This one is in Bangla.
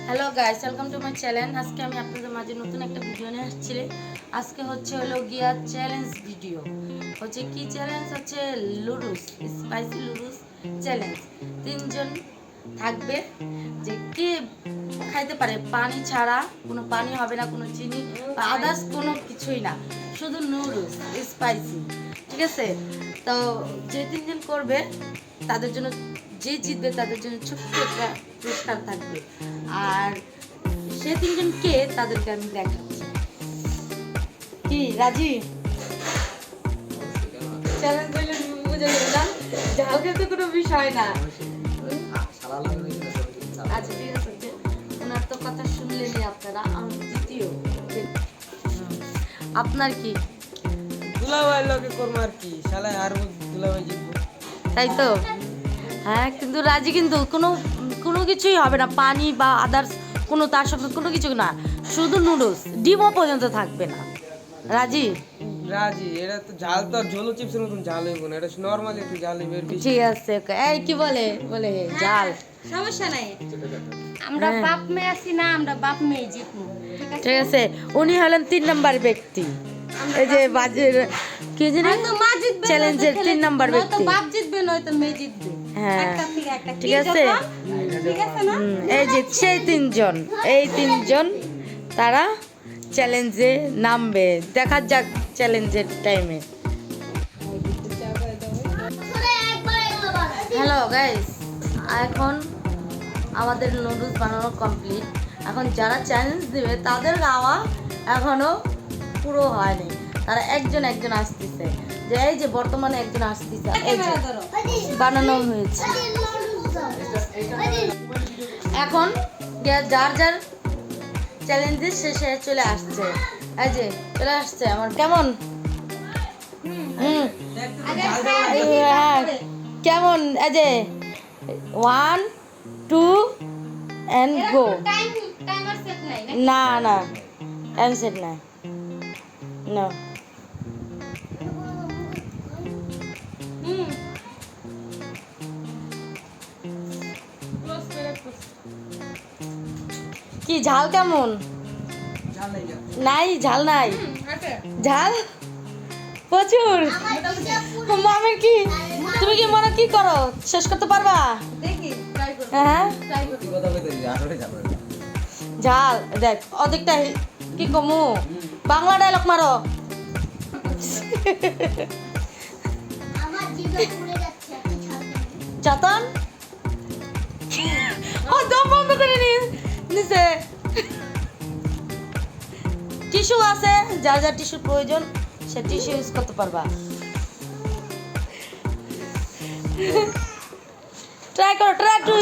Hello guys, welcome to my channel. আজকে আমি আপনাদের মাঝে নতুন একটা ভিডিও নিয়ে আসছি। আজকে হলো গিয়া চ্যালেঞ্জ ভিডিও। কি চ্যালেঞ্জ হচ্ছে? লুডুস, স্পাইসি লুডুস চ্যালেঞ্জ। তিনজন থাকবে, যে কে খাইতে পারে পানি ছাড়া, কোনো পানি হবে না, কোনো চিনি বা আদার্স কোনো কিছুই না, শুধু নুডলস স্পাইসি। ঠিক আছে? তো যে তিনজন করবে তাদের জন্য, যে জিতবে তাদের জন্য ছোট্ট একটা পুরস্কার থাকবে। আর সে তিনজন কে তাদেরকে আমি দেখাচ্ছি। কি রাজি? চ্যালেঞ্জ বললে বুঝে নেবে না, ঝাল খেতে কোনো বিষয় না। আচ্ছা ঠিক আছে, ওনার তো কথা শুনলেনি আপনারা। আমি দ্বিতীয়, আপনার কি? দুলাভাই লোকে করবো আর কি, শালায় আর দুলাভাই জিতবো, তাই তো? হ্যাঁ, কিন্তু রাজি কিন্তু কোনো কিছুই হবে না, পানি বা আদার্স কোনো তার সঙ্গে কোনো কিছু না, শুধু নুডলস, ডিমও পর্যন্ত থাকবে না। রাজি? রাজি। এটা তো ঝাল, তো আর ঝোলো চিপসের মতন ঝাল হইব না, এটা নর্মালি একটু ঝাল হইবে। ঠিক আছে, এই কি বলে ঝাল সমস্যা নাই, আমরা বাপ মেয়ে আছি না, আমরা বাপ মেয়ে জিতবো। ঠিক আছে। উনি হলেন 3 নাম্বার ব্যক্তি, এই যে বাজের কি জানি চ্যালেঞ্জের 3 নাম্বার ব্যক্তি। বাপ জিতবে নয়তো মেয়ে জিতবে। হ্যাঁ ঠিক আছে। ঠিক আছে না? এই যে সেই তিনজন, এই তিনজন তারা চ্যালেঞ্জে নামবে। দেখা যাক চ্যালেঞ্জের টাইমে। হ্যালো গাইস, এখন আমাদের নুডলস বানানো কমপ্লিট। এখন যারা চ্যালেঞ্জ দেবে তাদের গাওয়া এখনো পুরো হয়নি, তারা একজন আসতেছে। যে এই যে বর্তমানে একজন আসতেছে, এই যে বানানো হয়েছে। এখন যার যার চ্যালেঞ্জের শেষে চলে আসছে, এই যে চলে আসছে আমার। কেমন? হ্যাঁ কেমন? এই যে 1 2 and go। টাইমার সেট নাই না না, টাইম সেট নাই, না। কি ঝাল কেমন? নাই ঝাল নাই, ঝাল প্রচুর। মামের কি, তুমি কি মনে কি করো, শেষ করতে পারবা? দেখি ট্রাই করব। হ্যাঁ ট্রাই করব। ঝাল দেখ অর্ধেকটা। কি কমু, বাংলা ডায়লগ মারো। চাতন ও দম বন্ধ করে নিছে। টিস্যু আছে, যার যার টিস্যুর প্রয়োজন সে টিস্যু ইউজ করতে পারবা। ট্রাই করো, ট্রাই টু।